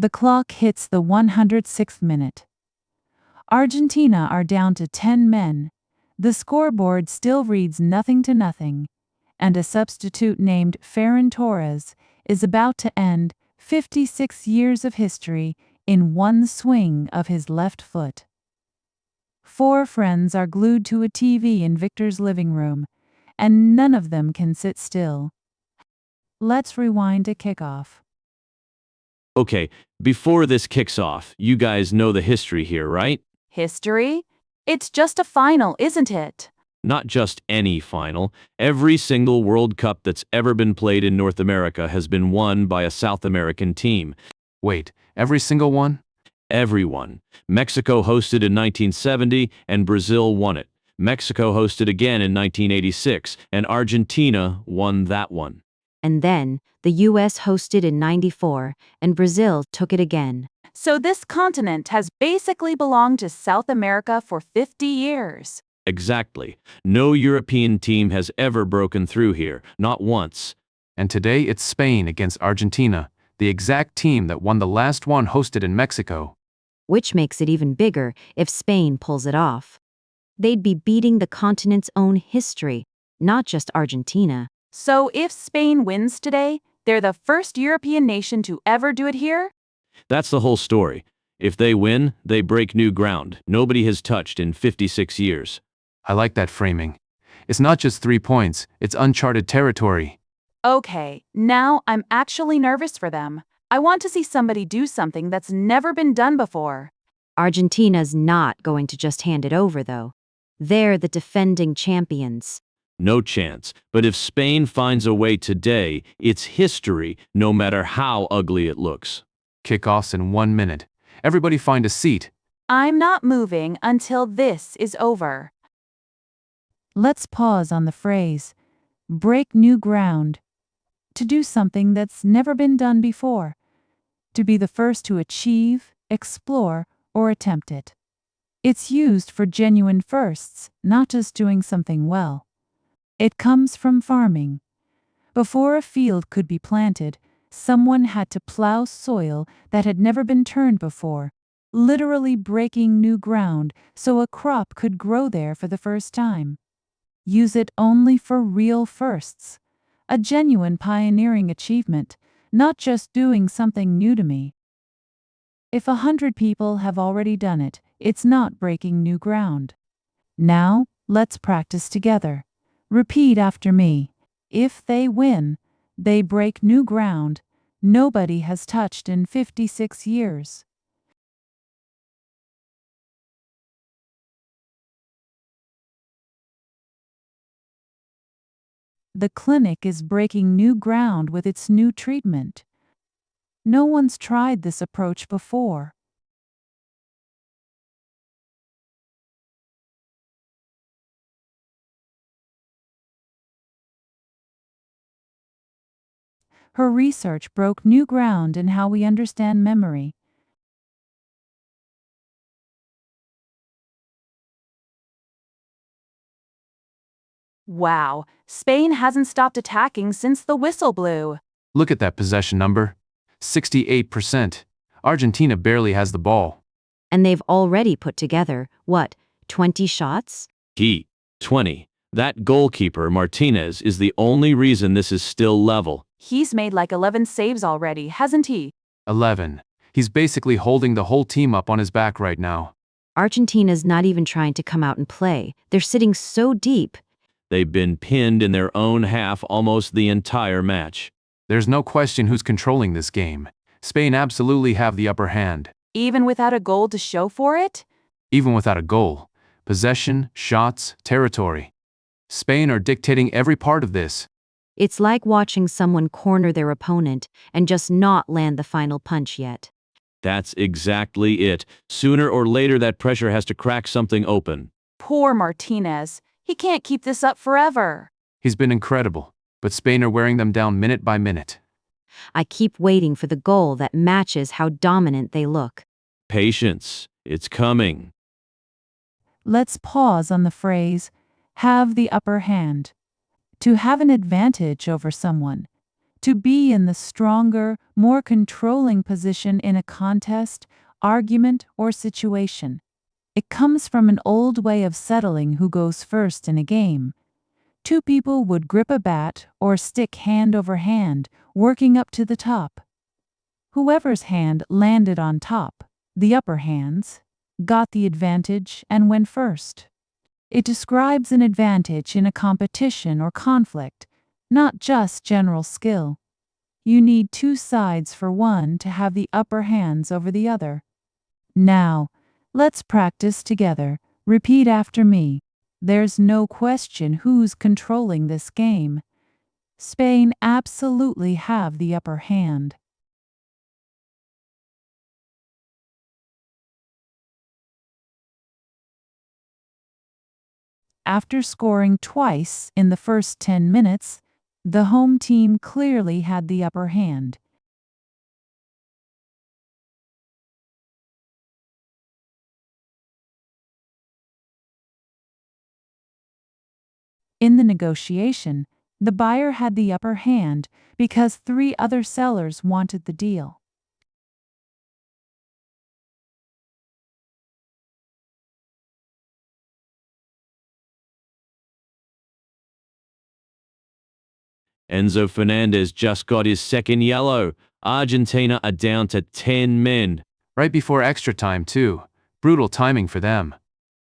The clock hits the 106th minute. Argentina are down to 10 men. The scoreboard still reads 0-0, and a substitute named Ferran Torres is about to end 56 years of history in one swing of his left foot. Four friends are glued to a TV in Victor's living room, and none of them can sit still. Let's rewind to kickoff. Okay, before this kicks off, you guys know the history here, right? History? It's just a final, isn't it? Not just any final. Every single World Cup that's ever been played in North America has been won by a South American team. Wait, every single one? Everyone. Mexico hosted in 1970 and Brazil won it. Mexico hosted again in 1986 and Argentina won that one. And then, the US hosted in '94, and Brazil took it again. So this continent has basically belonged to South America for 50 years. Exactly. No European team has ever broken through here, not once. And today it's Spain against Argentina, the exact team that won the last one hosted in Mexico. Which makes it even bigger if Spain pulls it off. They'd be beating the continent's own history, not just Argentina. So if Spain wins today, they're the first European nation to ever do it here? That's the whole story. If they win, they break new ground nobody has touched in 56 years. I like that framing. It's not just 3 points, it's uncharted territory. Okay, now I'm actually nervous for them. I want to see somebody do something that's never been done before. Argentina's not going to just hand it over, though. They're the defending champions. No chance. But if Spain finds a way today, it's history, no matter how ugly it looks. Kickoffs in 1 minute. Everybody find a seat. I'm not moving until this is over. Let's pause on the phrase, break new ground. To do something that's never been done before. To be the first to achieve, explore, or attempt it. It's used for genuine firsts, not just doing something well. It comes from farming. Before a field could be planted, someone had to plow soil that had never been turned before, literally breaking new ground so a crop could grow there for the first time. Use it only for real firsts, a genuine pioneering achievement, not just doing something new to me. If 100 people have already done it, it's not breaking new ground. Now, let's practice together. Repeat after me. If they win, they break new ground nobody has touched in 56 years. The clinic is breaking new ground with its new treatment. No one's tried this approach before. Her research broke new ground in how we understand memory. Wow, Spain hasn't stopped attacking since the whistle blew. Look at that possession number. 68%. Argentina barely has the ball. And they've already put together, 20 shots? 20. That goalkeeper, Martinez, is the only reason this is still level. He's made like 11 saves already, hasn't he? 11. He's basically holding the whole team up on his back right now. Argentina's not even trying to come out and play. They're sitting so deep. They've been pinned in their own half almost the entire match. There's no question who's controlling this game. Spain absolutely have the upper hand. Even without a goal to show for it? Even without a goal. Possession, shots, territory. Spain are dictating every part of this. It's like watching someone corner their opponent and just not land the final punch yet. That's exactly it. Sooner or later that pressure has to crack something open. Poor Martinez. He can't keep this up forever. He's been incredible, but Spain are wearing them down minute by minute. I keep waiting for the goal that matches how dominant they look. Patience. It's coming. Let's pause on the phrase, have the upper hand. To have an advantage over someone. to be in the stronger, more controlling position in a contest, argument, or situation. It comes from an old way of settling who goes first in a game. Two people would grip a bat or stick hand over hand, working up to the top. Whoever's hand landed on top, the upper hands, got the advantage and went first. It describes an advantage in a competition or conflict, not just general skill. You need two sides for one to have the upper hands over the other. Now, let's practice together. Repeat after me. There's no question who's controlling this game. Spain absolutely have the upper hand. After scoring twice in the first 10 minutes, the home team clearly had the upper hand. In the negotiation, the buyer had the upper hand because 3 other sellers wanted the deal. Enzo Fernandez just got his second yellow. Argentina are down to 10 men. Right before extra time, too. Brutal timing for them.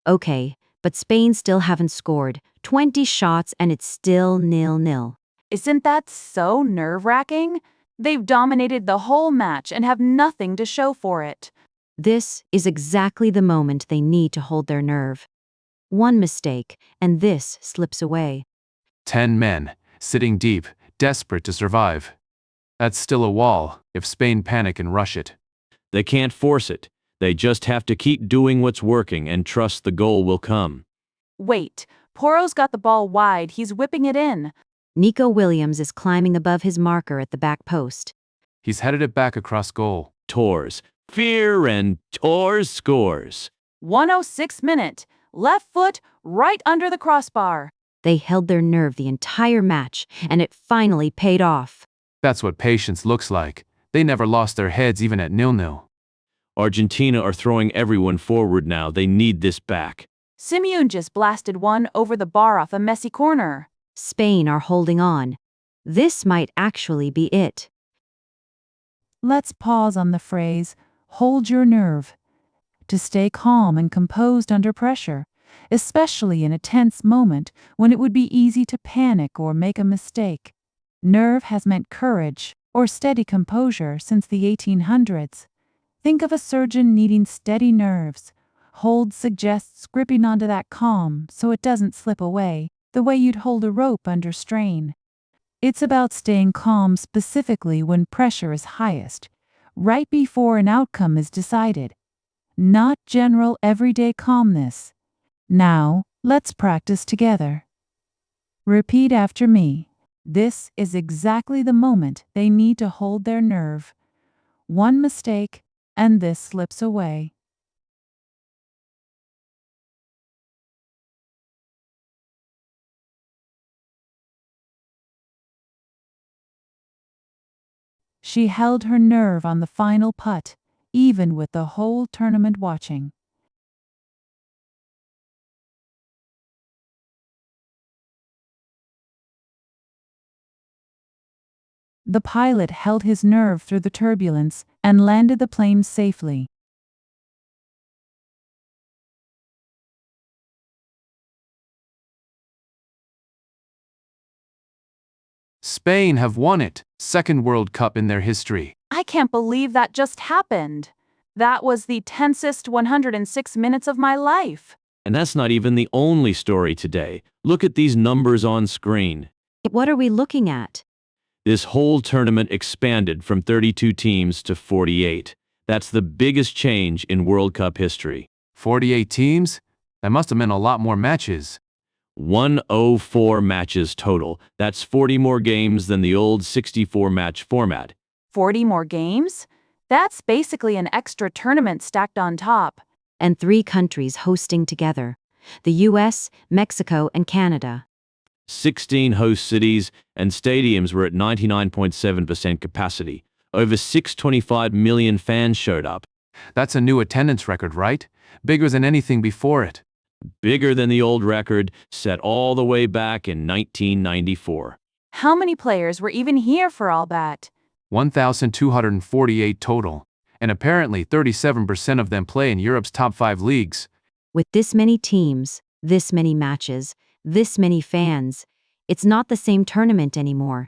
Okay, but Spain still haven't scored. 20 shots and it's still 0-0. Isn't that so nerve-wracking? They've dominated the whole match and have nothing to show for it. This is exactly the moment they need to hold their nerve. One mistake, and this slips away. 10 men, sitting deep, desperate to survive. That's still a wall, if Spain panic and rush it. They can't force it. They just have to keep doing what's working and trust the goal will come. Wait, Porro's got the ball wide. He's whipping it in. Nico Williams is climbing above his marker at the back post. He's headed it back across goal. Torres. Ferran Torres scores. 106 minute. Left foot right under the crossbar. They held their nerve the entire match, and it finally paid off. That's what patience looks like. They never lost their heads even at 0-0. Argentina are throwing everyone forward now. They need this back. Simeone just blasted one over the bar off a Messi corner. Spain are holding on. This might actually be it. Let's pause on the phrase, hold your nerve, to stay calm and composed under pressure, especially in a tense moment when it would be easy to panic or make a mistake. Nerve has meant courage or steady composure since the 1800s. Think of a surgeon needing steady nerves. Hold suggests gripping onto that calm so it doesn't slip away, the way you'd hold a rope under strain. It's about staying calm specifically when pressure is highest, right before an outcome is decided. Not general everyday calmness. Now, let's practice together. Repeat after me. This is exactly the moment they need to hold their nerve. One mistake, and this slips away. She held her nerve on the final putt, even with the whole tournament watching. The pilot held his nerve through the turbulence and landed the plane safely. Spain have won it, second World Cup in their history. I can't believe that just happened. That was the tensest 106 minutes of my life. And that's not even the only story today. Look at these numbers on screen. What are we looking at? This whole tournament expanded from 32 teams to 48. That's the biggest change in World Cup history. 48 teams? That must have meant a lot more matches. 104 matches total. That's 40 more games than the old 64-match format. 40 more games? That's basically an extra tournament stacked on top. And 3 countries hosting together: the US, Mexico, and Canada. 16 host cities and stadiums were at 99.7% capacity. Over 625 million fans showed up. That's a new attendance record, right? Bigger than anything before it. Bigger than the old record set all the way back in 1994. How many players were even here for all that? 1,248 total, and apparently 37% of them play in Europe's top 5 leagues. With this many teams, this many matches, this many fans, it's not the same tournament anymore.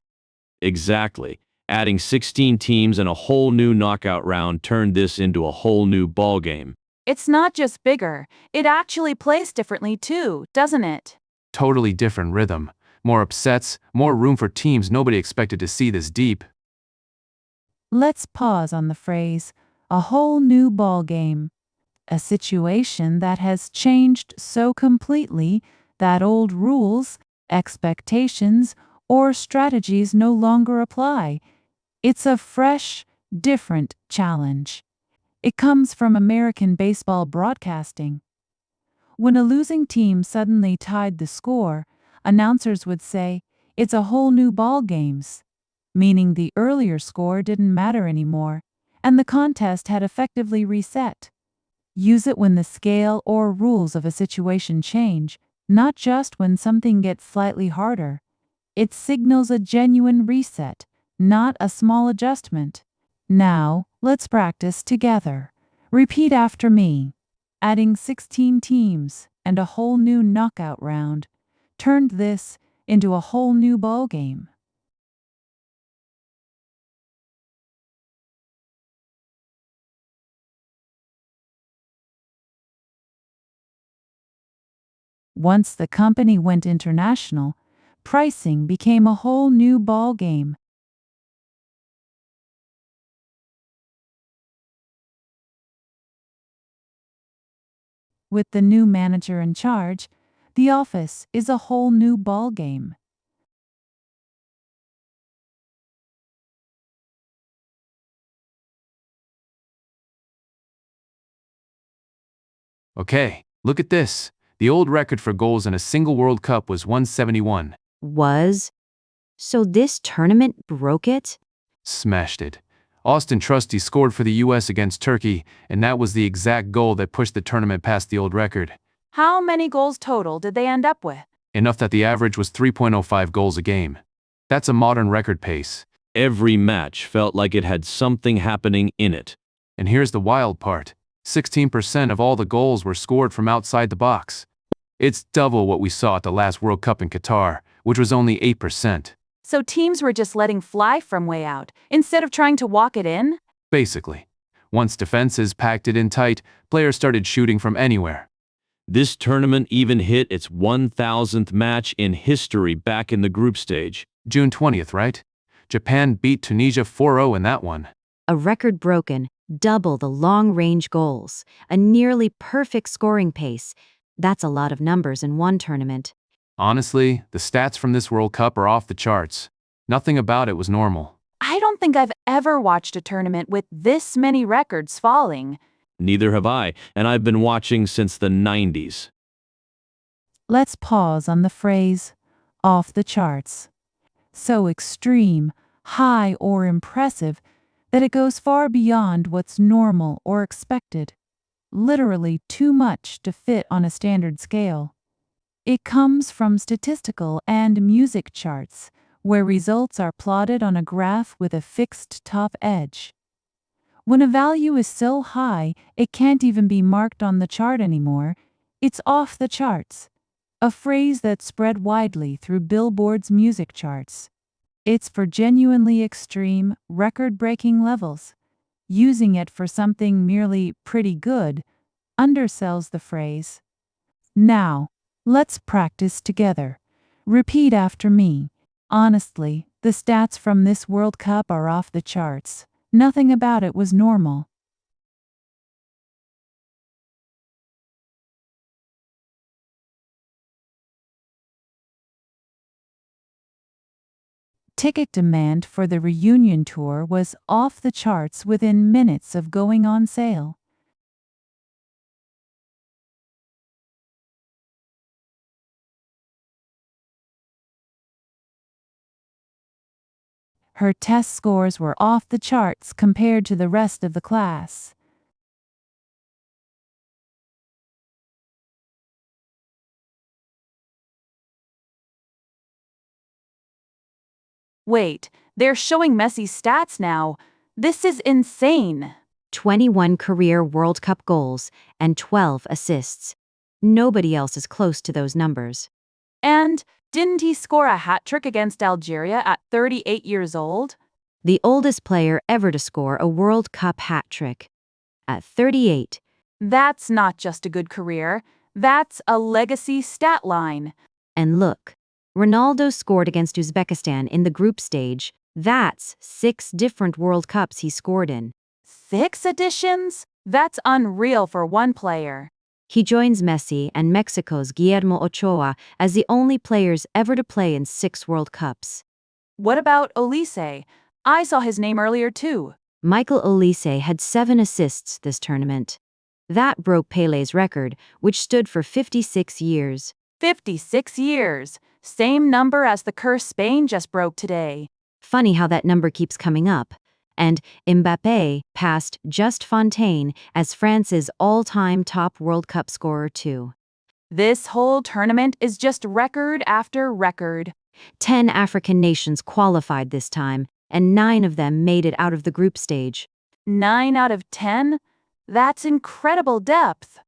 Exactly. Adding 16 teams and a whole new knockout round turned this into a whole new ballgame. It's not just bigger, it actually plays differently too, doesn't it? Totally different rhythm. More upsets, more room for teams nobody expected to see this deep. Let's pause on the phrase, a whole new ballgame. A situation that has changed so completely that old rules, expectations, or strategies no longer apply. It's a fresh, different challenge. It comes from American baseball broadcasting. When a losing team suddenly tied the score, announcers would say, "It's a whole new ball games," meaning the earlier score didn't matter anymore, and the contest had effectively reset. Use it when the scale or rules of a situation change, not just when something gets slightly harder. It signals a genuine reset, not a small adjustment. Now, let's practice together. Repeat after me. Adding 16 teams and a whole new knockout round turned this into a whole new ballgame. Once the company went international, pricing became a whole new ballgame. With the new manager in charge, the office is a whole new ballgame. Okay, look at this. The old record for goals in a single World Cup was 171. Was? So this tournament broke it? Smashed it. Austin Trusty scored for the US against Turkey, and that was the exact goal that pushed the tournament past the old record. How many goals total did they end up with? Enough that the average was 3.05 goals a game. That's a modern record pace. Every match felt like it had something happening in it. And here's the wild part. 16% of all the goals were scored from outside the box. It's double what we saw at the last World Cup in Qatar, which was only 8%. So teams were just letting fly from way out, instead of trying to walk it in? Basically. Once defenses packed it in tight, players started shooting from anywhere. This tournament even hit its 1,000th match in history back in the group stage. June 20th, right? Japan beat Tunisia 4-0 in that one. A record broken, double the long-range goals, a nearly perfect scoring pace. That's a lot of numbers in one tournament. Honestly, the stats from this World Cup are off the charts. Nothing about it was normal. I don't think I've ever watched a tournament with this many records falling. Neither have I, and I've been watching since the 90s. Let's pause on the phrase, off the charts. So extreme, high, or impressive that it goes far beyond what's normal or expected. Literally too much to fit on a standard scale. It comes from statistical and music charts, where results are plotted on a graph with a fixed top edge. When a value is so high, it can't even be marked on the chart anymore. It's off the charts, a phrase that's spread widely through Billboard's music charts. It's for genuinely extreme, record-breaking levels. Using it for something merely pretty good undersells the phrase. Now, let's practice together. Repeat after me. Honestly, the stats from this World Cup are off the charts. Nothing about it was normal. Ticket demand for the reunion tour was off the charts within minutes of going on sale. Her test scores were off the charts compared to the rest of the class. Wait, they're showing Messi's stats now. This is insane. 21 career World Cup goals and 12 assists. Nobody else is close to those numbers. And didn't he score a hat-trick against Algeria at 38 years old? The oldest player ever to score a World Cup hat-trick. At 38, That's not just a good career. That's a legacy stat line. and look, Ronaldo scored against Uzbekistan in the group stage. That's 6 different World Cups he scored in. 6 editions? That's unreal for one player. He joins Messi and Mexico's Guillermo Ochoa as the only players ever to play in 6 World Cups. What about Olise? I saw his name earlier too. Michael Olise had 7 assists this tournament. That broke Pele's record, which stood for 56 years. 56 years. Same number as the curse Spain just broke today. Funny how that number keeps coming up. And Mbappé passed Just Fontaine as France's all-time top World Cup scorer too. This whole tournament is just record after record. 10 African nations qualified this time, and 9 of them made it out of the group stage. 9 out of 10? That's incredible depth.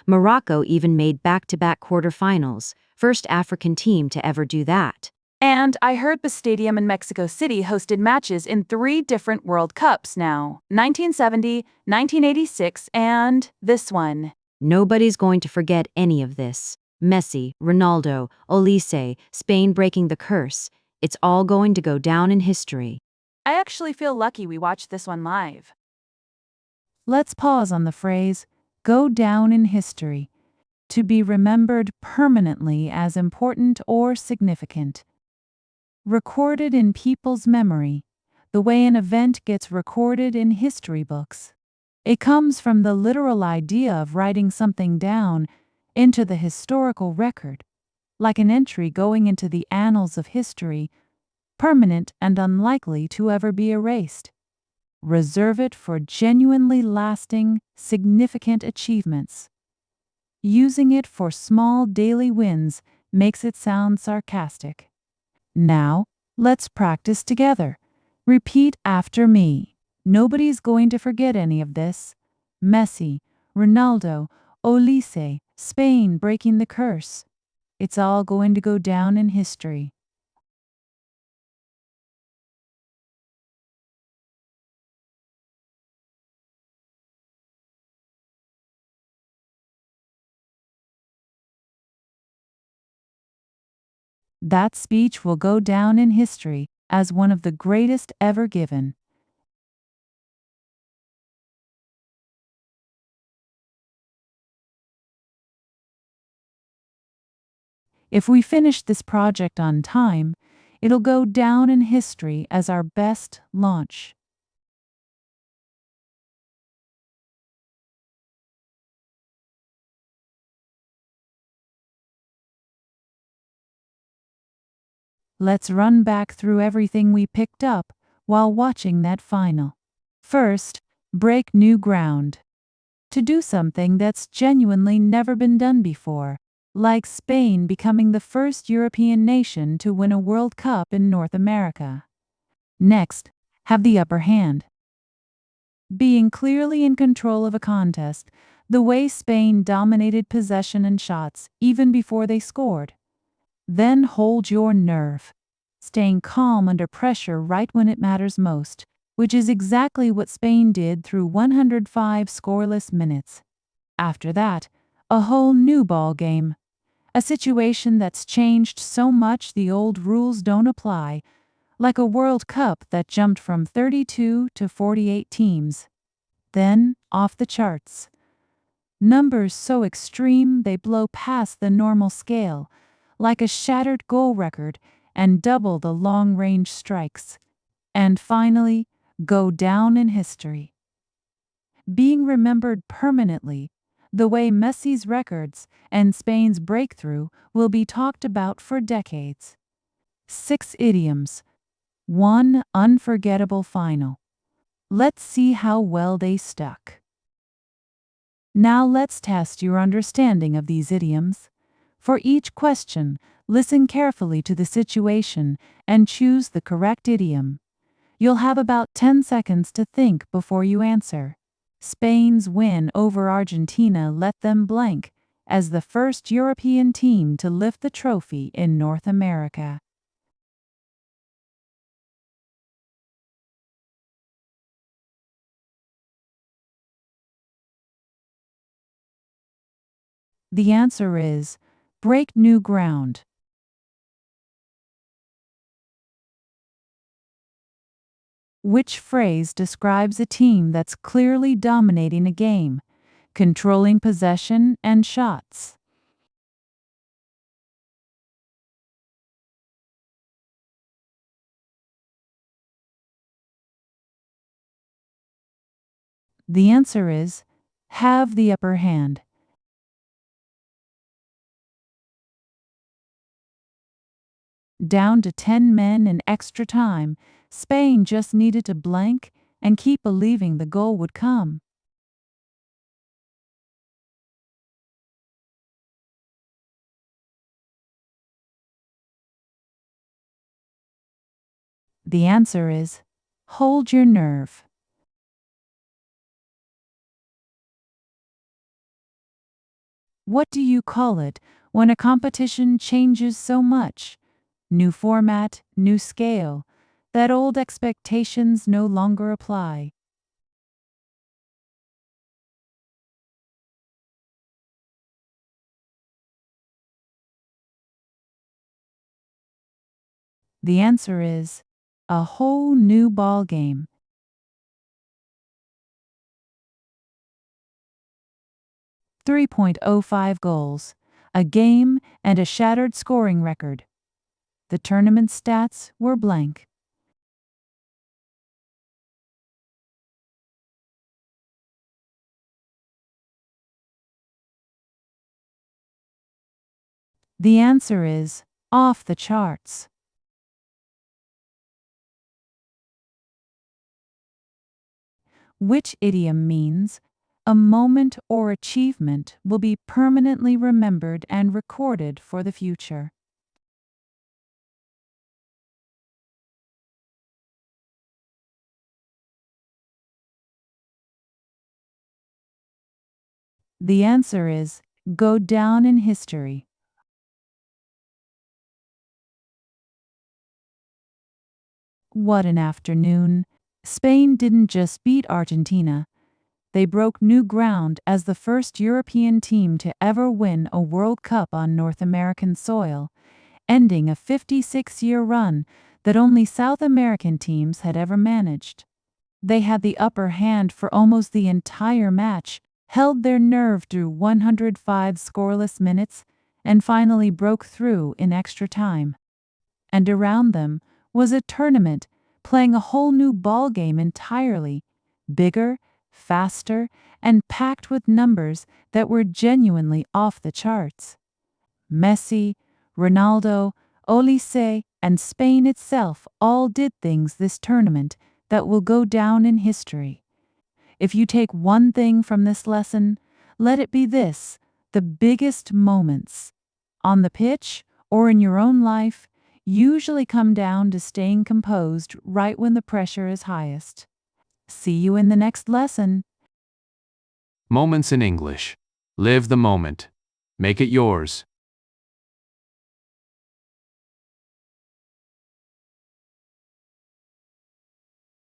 Morocco even made back-to-back quarterfinals, first African team to ever do that. And I heard the stadium in Mexico City hosted matches in 3 different World Cups now. 1970, 1986, and this one. Nobody's going to forget any of this. Messi, Ronaldo, Olise, Spain breaking the curse. It's all going to go down in history. I actually feel lucky we watched this one live. Let's pause on the phrase, go down in history, to be remembered permanently as important or significant. Recorded in people's memory, the way an event gets recorded in history books. It comes from the literal idea of writing something down into the historical record, like an entry going into the annals of history, permanent and unlikely to ever be erased. Reserve it for genuinely lasting, significant achievements. Using it for small daily wins makes it sound sarcastic. Now, let's practice together. Repeat after me. Nobody's going to forget any of this. Messi, Ronaldo, Olise, Spain breaking the curse. It's all going to go down in history. That speech will go down in history as one of the greatest ever given. If we finish this project on time, it'll go down in history as our best launch. Let's run back through everything we picked up while watching that final. First, break new ground. To do something that's genuinely never been done before, like Spain becoming the first European nation to win a World Cup in North America. Next, have the upper hand. Being clearly in control of a contest, the way Spain dominated possession and shots even before they scored. Then hold your nerve, staying calm under pressure right when it matters most, which is exactly what Spain did through 105 scoreless minutes. After that, a whole new ball game. A situation that's changed so much the old rules don't apply, like a World Cup that jumped from 32 to 48 teams. Then, off the charts. Numbers so extreme they blow past the normal scale, like a shattered goal record, and double the long-range strikes. And finally, go down in history. Being remembered permanently, the way Messi's records and Spain's breakthrough will be talked about for decades. 6 idioms. One unforgettable final. Let's see how well they stuck. Now let's test your understanding of these idioms. For each question, listen carefully to the situation and choose the correct idiom. You'll have about 10 seconds to think before you answer. Spain's win over Argentina left them blank as the first European team to lift the trophy in North America. The answer is break new ground. Which phrase describes a team that's clearly dominating a game, controlling possession and shots? The answer is have the upper hand. Down to 10 men in extra time, Spain just needed to blank and keep believing the goal would come. The answer is hold your nerve. What do you call it when a competition changes so much? New format, new scale, that old expectations no longer apply. The answer is a whole new ball game. .05 goals, a game, and a shattered scoring record. The tournament stats were blank. The answer is off the charts. Which idiom means a moment or achievement will be permanently remembered and recorded for the future? The answer is go down in history. What an afternoon! Spain didn't just beat Argentina, they broke new ground as the first European team to ever win a World Cup on North American soil, ending a 56-year run that only South American teams had ever managed. They had the upper hand for almost the entire match, held their nerve through 105 scoreless minutes, and finally broke through in extra time. And around them was a tournament playing a whole new ballgame entirely, bigger, faster, and packed with numbers that were genuinely off the charts. Messi, Ronaldo, Olise, and Spain itself all did things this tournament that will go down in history. If you take one thing from this lesson, let it be this: the biggest moments, on the pitch or in your own life, usually come down to staying composed right when the pressure is highest. See you in the next lesson. Moments in English. Live the moment. Make it yours.